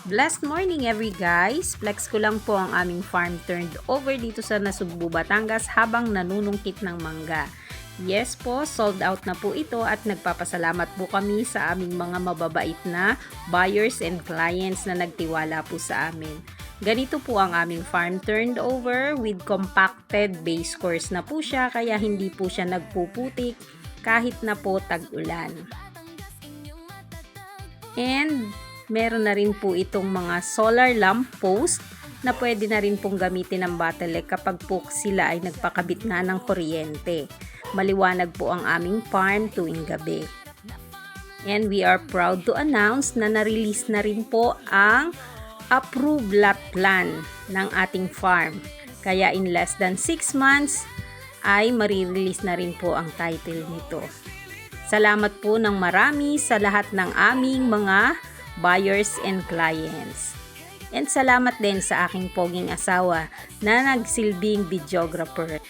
Blessed morning every guys! Flex ko lang po ang aming farm turned over dito sa Nasugbu, Batangas habang nanunungkit ng mangga. Yes po, sold out na po ito at nagpapasalamat po kami sa aming mga mababait na buyers and clients na nagtiwala po sa amin. Ganito po ang aming farm turned over with compacted base course na po siya kaya hindi po siya nagpuputik kahit na po tag-ulan. And meron na rin po itong mga solar lamp post na pwede na rin pong gamitin ng bottleneck kapag po sila ay nagpakabit na ng kuryente. Maliwanag po ang aming farm tuwing gabi. And we are proud to announce na na-release na rin po ang approved lot plan ng ating farm. Kaya in less than 6 months ay marirelease na rin po ang title nito. Salamat po ng marami sa lahat ng aming mga buyers and clients. And salamat din sa aking poging asawa na nagsilbing videographer.